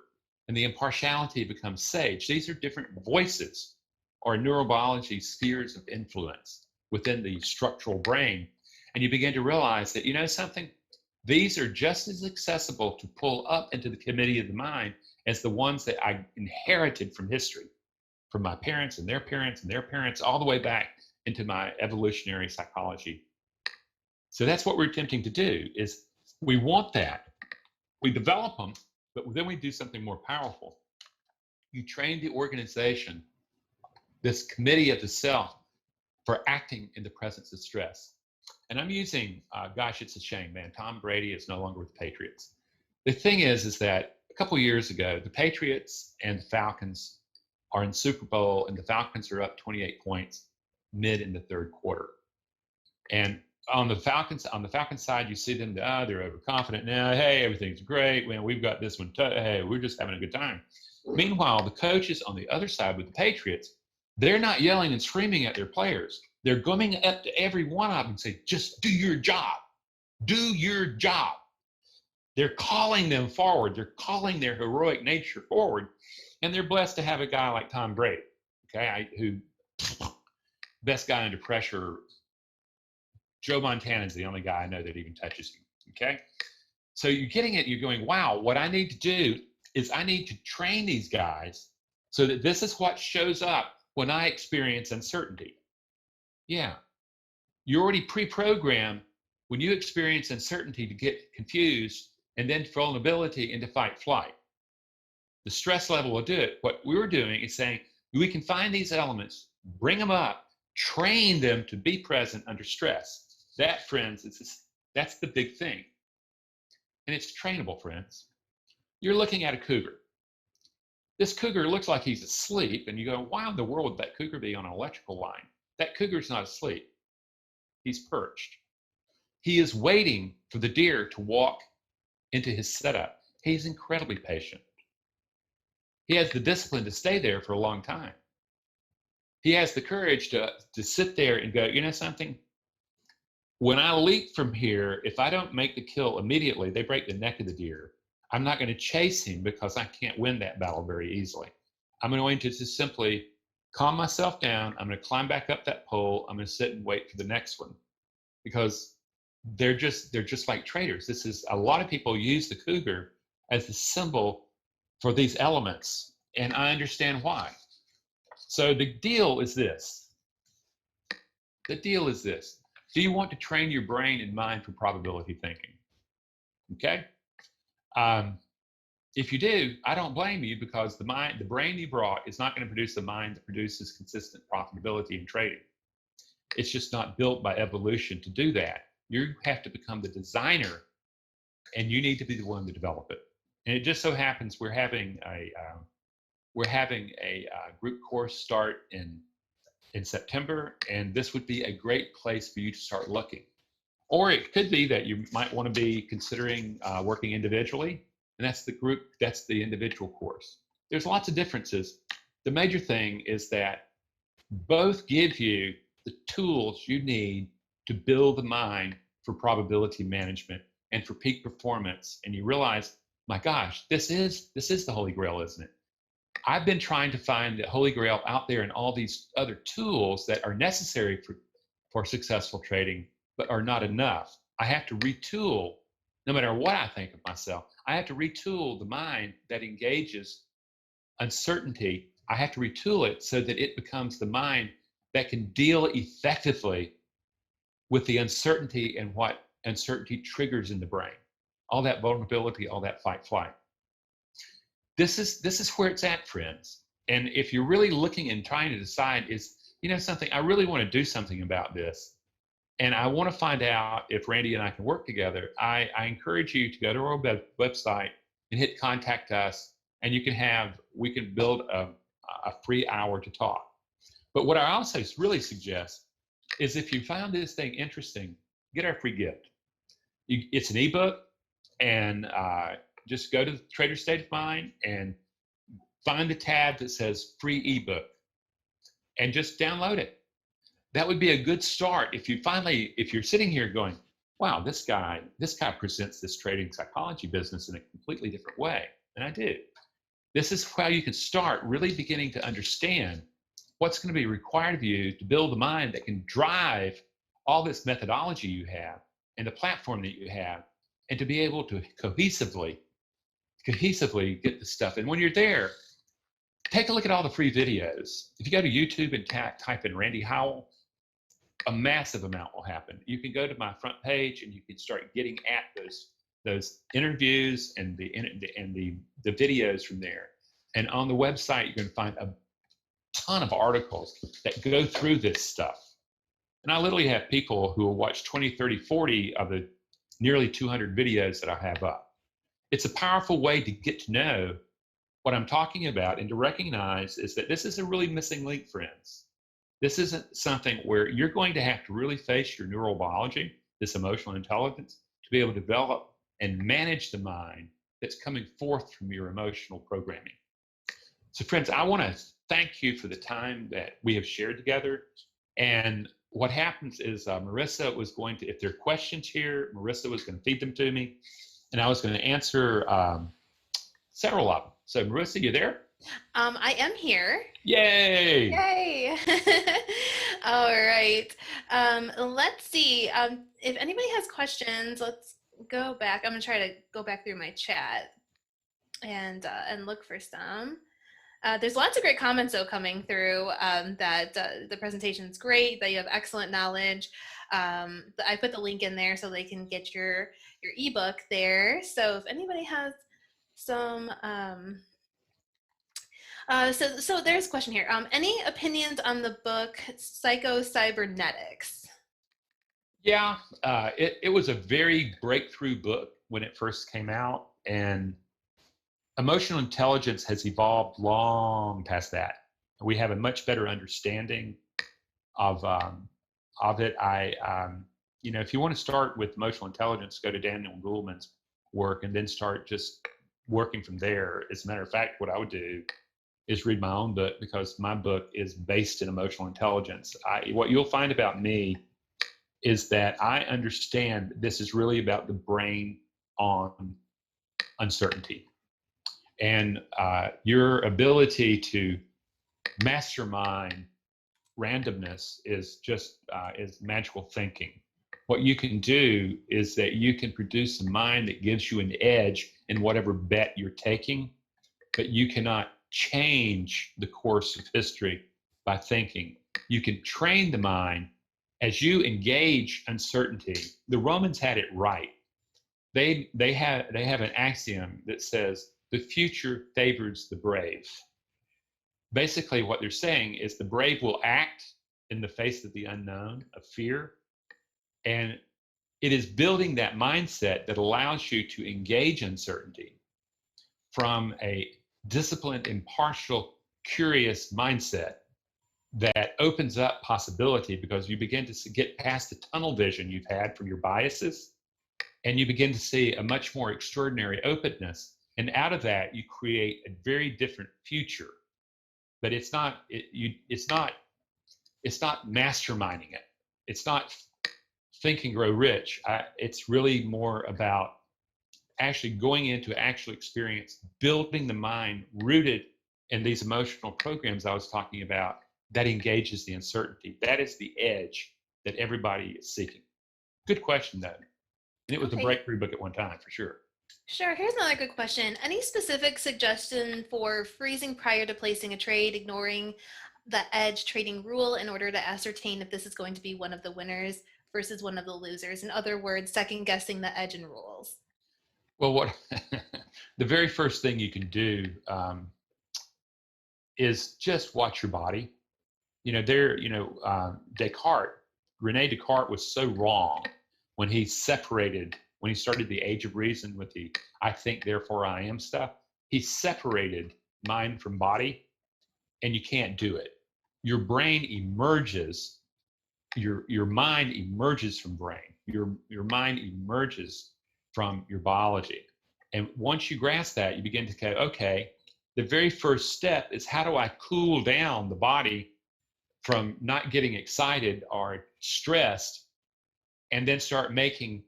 and the impartiality becomes sage. These are different voices or neurobiology spheres of influence within the structural brain. And you begin to realize that, something, these are just as accessible to pull up into the committee of the mind as the ones that I inherited from history, from my parents and their parents and their parents, all the way back into my evolutionary psychology. So that's what we're attempting to do, is we want that. We develop them, but then we do something more powerful. You train the organization, this committee of the self, for acting in the presence of stress. And I'm using, it's a shame, man. Tom Brady is no longer with the Patriots. The thing is that a couple years ago, the Patriots and the Falcons are in Super Bowl, and the Falcons are up 28 points mid in the third quarter. And on the Falcons side, you see them, they're overconfident now. Hey, everything's great. Man, we've got this one. Hey, we're just having a good time. Meanwhile, the coaches on the other side with the Patriots, they're not yelling and screaming at their players. They're going up to every one of them and say, just do your job. Do your job. They're calling them forward. They're calling their heroic nature forward. And they're blessed to have a guy like Tom Brady, who best guy under pressure. Joe Montana is the only guy I know that even touches him, okay? So you're getting it, you're going, wow, what I need to do is I need to train these guys so that this is what shows up when I experience uncertainty. Yeah, you're already pre-programmed when you experience uncertainty, to get confused, and then vulnerability into fight flight. The stress level will do it. What we were doing is saying we can find these elements, bring them up, train them to be present under stress. That, friends, that's the big thing. And it's trainable, friends. You're looking at a cougar. This cougar looks like he's asleep, and you go, why in the world would that cougar be on an electrical line? That cougar's not asleep. He's perched. He is waiting for the deer to walk into his setup. He's incredibly patient. He has the discipline to stay there for a long time. He has the courage to sit there and go, you know something? When I leap from here, if I don't make the kill immediately, they break the neck of the deer. I'm not going to chase him because I can't win that battle very easily. I'm going to just simply calm myself down. I'm going to climb back up that pole. I'm going to sit and wait for the next one, because they're just like traders. This is, a lot of people use the cougar as the symbol for these elements, and I understand why. So the deal is this. The deal is this. Do you want to train your brain and mind for probability thinking? Okay. If you do, I don't blame you, because the brain you brought is not going to produce the mind that produces consistent profitability in trading. It's just not built by evolution to do that. You have to become the designer, and you need to be the one to develop it. And it just so happens we're having a group course start in September, and this would be a great place for you to start looking. Or it could be that you might want to be considering working individually, and that's the individual course. There's lots of differences. The major thing is that both give you the tools you need to build the mind for probability management and for peak performance. And you realize, my gosh, this is the Holy Grail, isn't it? I've been trying to find the Holy Grail out there in all these other tools that are necessary for successful trading, but are not enough. I have to retool, no matter what I think of myself, I have to retool the mind that engages uncertainty. I have to retool it so that it becomes the mind that can deal effectively with the uncertainty and what uncertainty triggers in the brain. All that vulnerability, all that fight flight. This is where it's at, friends. And if you're really looking and trying to decide, is, you know something, I really want to do something about this, and I want to find out if Randy and I can work together, I encourage you to go to our website and hit contact us, and we can build a free hour to talk. But what I also really suggest is, if you found this thing interesting, get our free gift. It's an ebook, and just go to the Trader State of Mind and find the tab that says free ebook and just download it. That would be a good start. If you're sitting here going, wow, this guy presents this trading psychology business in a completely different way than I do. This is how you can start really beginning to understand what's going to be required of you to build a mind that can drive all this methodology you have and the platform that you have, and to be able to cohesively get the stuff. And when you're there, take a look at all the free videos. If you go to YouTube and type in Randy Howell, a massive amount will happen. You can go to my front page and you can start getting at those interviews and the videos from there. And on the website, you're going to find a ton of articles that go through this stuff. And I literally have people who will watch 20, 30, 40 of the nearly 200 videos that I have up. It's a powerful way to get to know what I'm talking about, and to recognize is that this is a really missing link, friends. This isn't something where you're going to have to really face your neurobiology, this emotional intelligence, to be able to develop and manage the mind that's coming forth from your emotional programming. So friends, I want to thank you for the time that we have shared together. And what happens is Marissa was going to, if there are questions here, Marissa was going to feed them to me, and I was going to answer several of them. So Marissa, you there? I am here. Yay! Yay! All right. Let's see. If anybody has questions, let's go back. I'm gonna try to go back through my chat and look for some. There's lots of great comments though coming through, that the presentation is great, that you have excellent knowledge. I put the link in there so they can get your ebook there. So if anybody has some, so there's a question here. Any opinions on the book Cybernetics? Yeah, it was a very breakthrough book when it first came out, and emotional intelligence has evolved long past that. We have a much better understanding of it. If you want to start with emotional intelligence, go to Daniel Goleman's work and then start just working from there. As a matter of fact, what I would do is read my own book, because my book is based in emotional intelligence. What you'll find about me is that I understand this is really about the brain on uncertainty. And your ability to mastermind randomness is just is magical thinking. What you can do is that you can produce a mind that gives you an edge in whatever bet you're taking, but you cannot change the course of history by thinking. You can train the mind as you engage uncertainty. The Romans had it right. They have an axiom that says the future favors the brave. Basically, what they're saying is the brave will act in the face of the unknown, of fear, and it is building that mindset that allows you to engage uncertainty from a disciplined, impartial, curious mindset that opens up possibility, because you begin to get past the tunnel vision you've had from your biases, and you begin to see a much more extraordinary openness. And out of that, you create a very different future. But it's not masterminding it. It's not think and grow rich. It's really more about actually going into actual experience, building the mind rooted in these emotional programs I was talking about that engages the uncertainty. That is the edge that everybody is seeking. Good question, though. And it was a breakthrough book at one time, for sure. Sure. Here's another good question. Any specific suggestion for freezing prior to placing a trade, ignoring the edge trading rule in order to ascertain if this is going to be one of the winners versus one of the losers? In other words, second guessing the edge and rules. Well, the very first thing you can do is just watch your body. Rene Descartes was so wrong when he started the Age of Reason with the I think, therefore I am stuff. He separated mind from body, and you can't do it. Your brain emerges, your mind emerges from brain. Your mind emerges from your biology. And once you grasp that, you begin to go, okay, the very first step is, how do I cool down the body from not getting excited or stressed, and then start making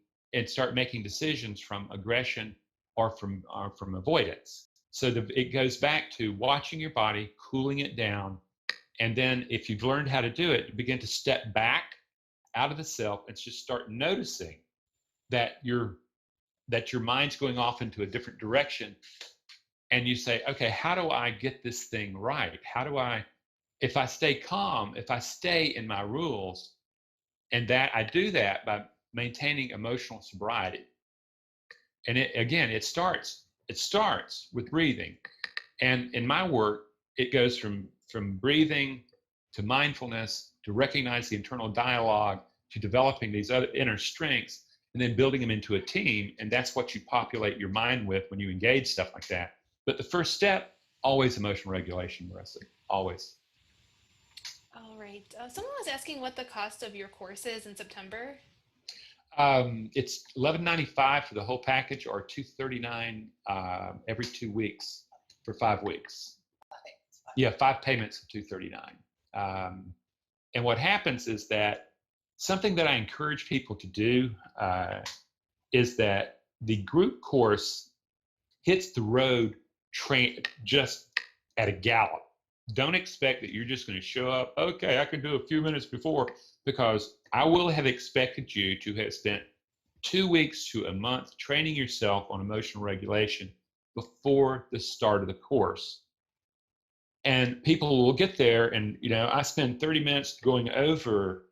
decisions from aggression or from avoidance. So it goes back to watching your body, cooling it down, and then if you've learned how to do it, you begin to step back out of the self and just start noticing that your mind's going off into a different direction, and you say, okay, how do I get this thing right? How do I, if I stay calm, if I stay in my rules, and that I do that by maintaining emotional sobriety. And it starts with breathing. And in my work, it goes from breathing to mindfulness, to recognize the internal dialogue, to developing these other inner strengths, and then building them into a team. And that's what you populate your mind with when you engage stuff like that. But the first step, always emotional regulation, Marissa, always. All right. Someone was asking what the cost of your course is in September. It's $11.95 for the whole package, or $239 every 2 weeks for 5 weeks. Yeah, 5 payments of $239. And what happens is that something that I encourage people to do is that the group course hits the road just at a gallop. Don't expect that you're just going to show up, okay, I can do a few minutes before, because I will have expected you to have spent 2 weeks to a month training yourself on emotional regulation before the start of the course. And people will get there, and I spend 30 minutes going over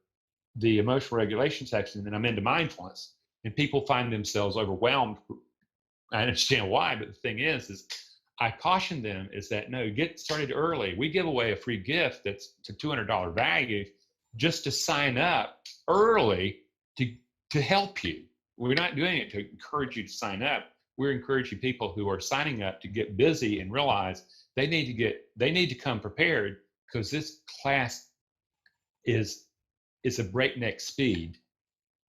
the emotional regulation section, and then I'm into mindfulness, and people find themselves overwhelmed. I understand why, but the thing is I caution them is that no, get started early. We give away a free gift that's a $200 value just to sign up early to help you. We're not doing it to encourage you to sign up. We're encouraging people who are signing up to get busy and realize they need to come prepared, because this class is a breakneck speed,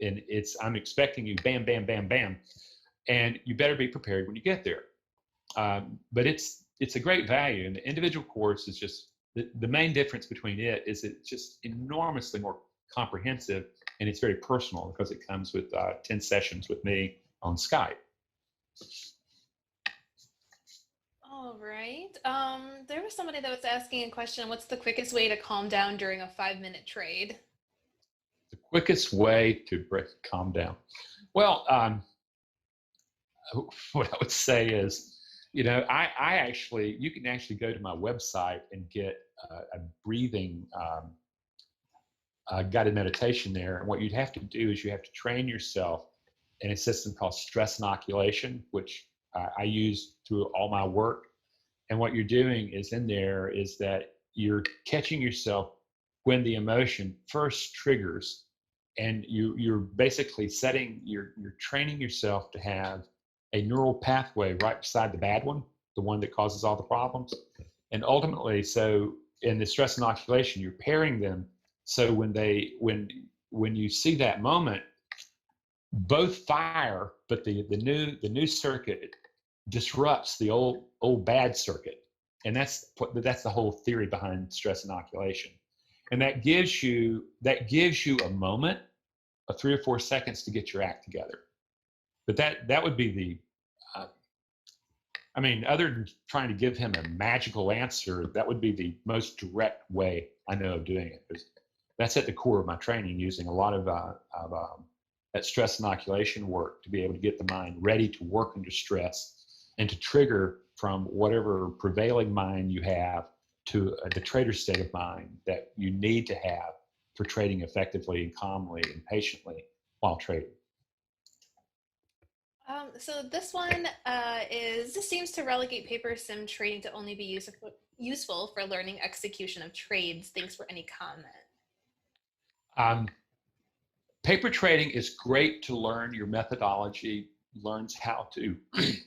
and I'm expecting you bam, bam, bam, bam, and you better be prepared when you get there. But it's a great value, and the individual course is just the main difference between it is it's just enormously more comprehensive, and it's very personal because it comes with 10 sessions with me on Skype. All right. There was somebody that was asking a question: what's the quickest way to calm down during a 5-minute trade? The quickest way to calm down. Well, what I would say is, you can actually go to my website and get a breathing guided meditation there. And what you'd have to do is you have to train yourself in a system called stress inoculation, which I use through all my work. And what you're doing is in there is that you're catching yourself when the emotion first triggers, and you're basically you're training yourself to have a neural pathway right beside the bad one, the one that causes all the problems. And ultimately, so in the stress inoculation, you're pairing them. So when you see that moment, both fire, but the new circuit disrupts the old bad circuit. And that's the whole theory behind stress inoculation. And that gives you a moment of 3 or 4 seconds to get your act together. But that would be the other than trying to give him a magical answer, that would be the most direct way I know of doing it. Because that's at the core of my training, using a lot of that stress inoculation work to be able to get the mind ready to work under stress and to trigger from whatever prevailing mind you have to the trader state of mind that you need to have for trading effectively and calmly and patiently while trading. So this one this seems to relegate paper sim trading to only be useful for learning execution of trades. Thanks for any comment. Paper trading is great to learn your methodology, learns how to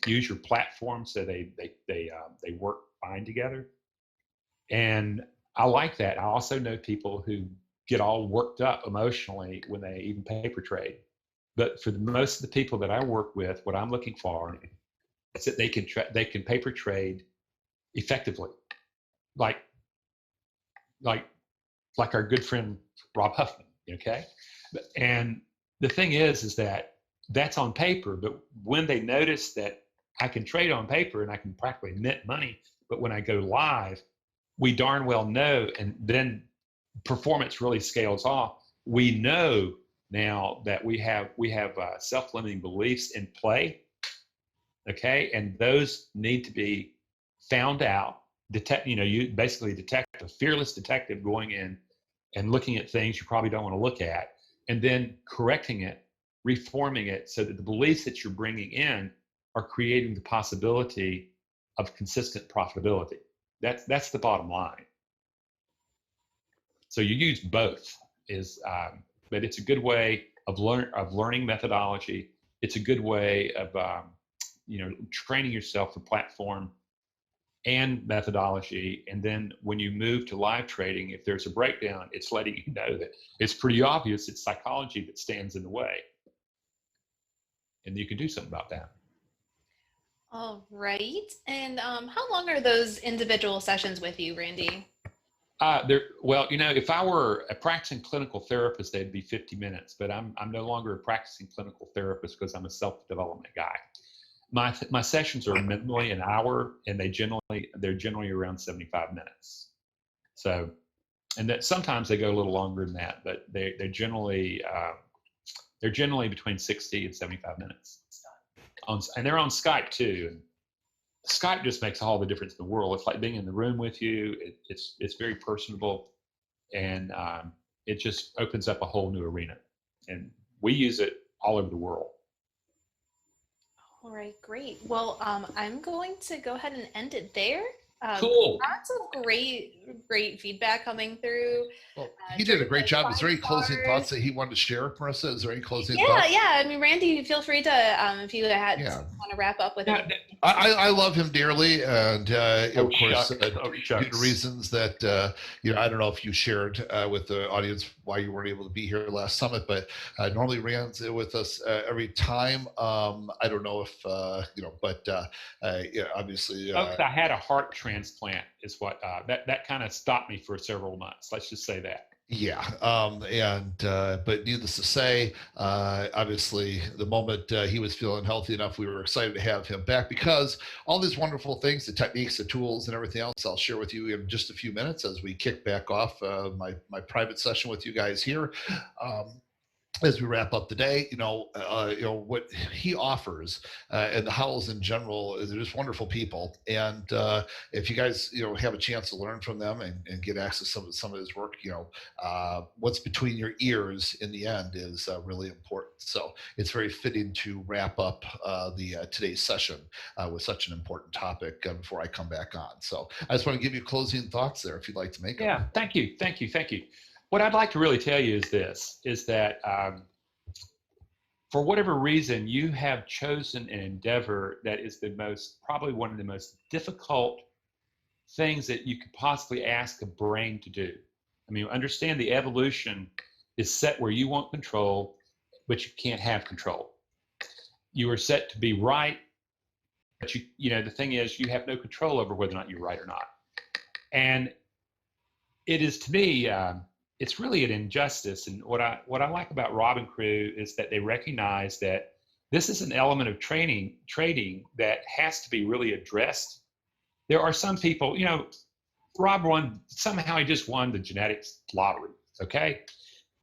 use your platform so they work fine together. And I like that. I also know people who get all worked up emotionally when they even paper trade. But for most of the people that I work with, what I'm looking for is that they can paper trade effectively, like our good friend Rob Huffman. Okay, and the thing is that that's on paper. But when they notice that I can trade on paper and I can practically mint money, but when I go live, we darn well know, and then performance really scales off. We know now that we have self-limiting beliefs in play, okay, and those need to be found out. You basically detect a fearless detective going in and looking at things you probably don't want to look at, and then correcting it, reforming it so that the beliefs that you're bringing in are creating the possibility of consistent profitability. That's the bottom line. So you use both, but it's a good way of learning methodology. It's a good way of training yourself for platform and methodology. And then when you move to live trading, if there's a breakdown, it's letting you know that it's pretty obvious it's psychology that stands in the way, and you can do something about that. All right. And how long are those individual sessions with you, Randy? If I were a practicing clinical therapist, they'd be 50 minutes, but I'm no longer a practicing clinical therapist because I'm a self-development guy. My sessions are minimally an hour, and they're generally around 75 minutes. So, and that sometimes they go a little longer than that, but they're generally between 60 and 75 minutes. And they're on Skype too. Skype just makes all the difference in the world. It's like being in the room with you. It's very personable, and it just opens up a whole new arena. And we use it all over the world. All right, great. Well, I'm going to go ahead and end it there. Cool. Lots of great feedback coming through. Well, he did a great job. Is there any closing thoughts that he wanted to share, Marissa? Is there any closing thoughts? Yeah. I mean, Randy, feel free to, if you want to wrap up with it. I love him dearly, and of course, due to reasons that I don't know if you shared with the audience why you weren't able to be here last summit, but normally Rand's with us every time. I don't know if but obviously. Folks, I had a heart transplant. Is what that kind of stopped me for several months. Let's just say that. Yeah, but needless to say, obviously, the moment he was feeling healthy enough, we were excited to have him back, because all these wonderful things, the techniques, the tools, and everything else, I'll share with you in just a few minutes as we kick back off my private session with you guys here. As we wrap up the day, what he offers, and the Howells in general, they're just wonderful people. And if you guys, have a chance to learn from them and get access to some of his work, what's between your ears in the end is really important. So it's very fitting to wrap up today's session with such an important topic before I come back on. So I just want to give you closing thoughts there if you'd like to make them. Yeah, thank you. What I'd like to really tell you is that for whatever reason, you have chosen an endeavor that is probably one of the most difficult things that you could possibly ask a brain to do. I mean, understand the evolution is set where you want control, but you can't have control. You are set to be right, but the thing is, you have no control over whether or not you're right or not. And it is, to me, it's really an injustice. And what I like about Rob and crew is that they recognize that this is an element of trading that has to be really addressed. There are some people, Rob somehow he just won the genetics lottery, okay?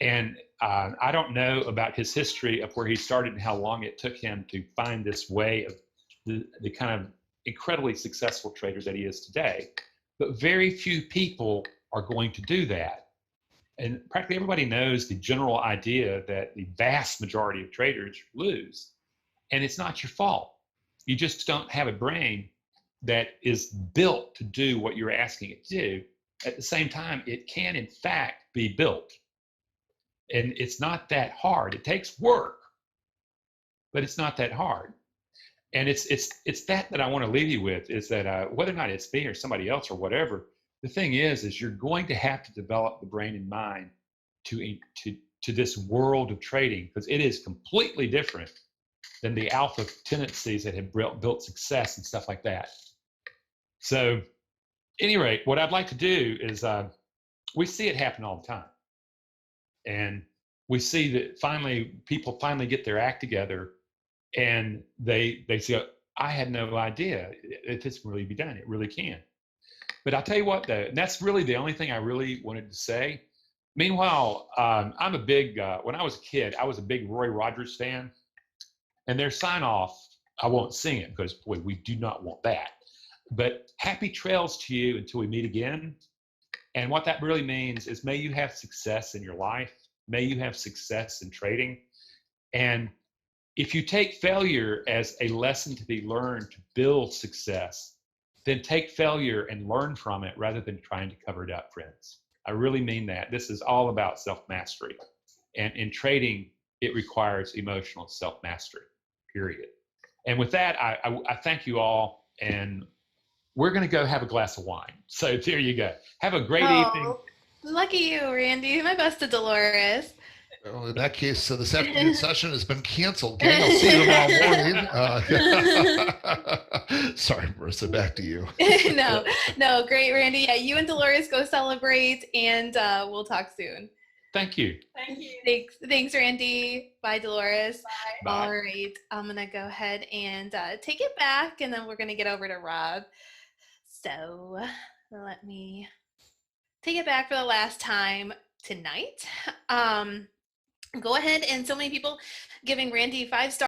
And I don't know about his history of where he started and how long it took him to find this way of the kind of incredibly successful trader that he is today. But very few people are going to do that. And practically everybody knows the general idea that the vast majority of traders lose. And it's not your fault. You just don't have a brain that is built to do what you're asking it to do. At the same time, it can, in fact, be built. And it's not that hard. It takes work, but it's not that hard. And it's that I want to leave you with, is that whether or not it's me or somebody else or whatever, the thing is you're going to have to develop the brain and mind to this world of trading, because it is completely different than the alpha tendencies that have built success and stuff like that. So, at any rate, what I'd like to do is we see it happen all the time, and we see that people finally get their act together, and they say, "I had no idea if this can really be done. It really can." But I'll tell you what, though, and that's really the only thing I really wanted to say. Meanwhile, I'm a big, when I was a kid, I was a big Roy Rogers fan. And their sign off, I won't sing it because, boy, we do not want that. But happy trails to you until we meet again. And what that really means is, may you have success in your life. May you have success in trading. And if you take failure as a lesson to be learned to build success, then take failure and learn from it rather than trying to cover it up, friends. I really mean that. This is all about self-mastery. And in trading, it requires emotional self-mastery, period. And with that, I thank you all. And we're going to go have a glass of wine. So there you go. Have a great evening. Lucky you, Randy. My best to Dolores. Well, in that case, this afternoon session has been canceled. Gang, I'll see you tomorrow morning. Sorry, Marissa, back to you. No, great, Randy. Yeah, you and Dolores go celebrate, and we'll talk soon. Thank you. Thanks, Randy. Bye, Dolores. Bye. All right, I'm gonna go ahead and take it back, and then we're gonna get over to Rob. So let me take it back for the last time tonight. Go ahead, and so many people giving Randy 5 stars.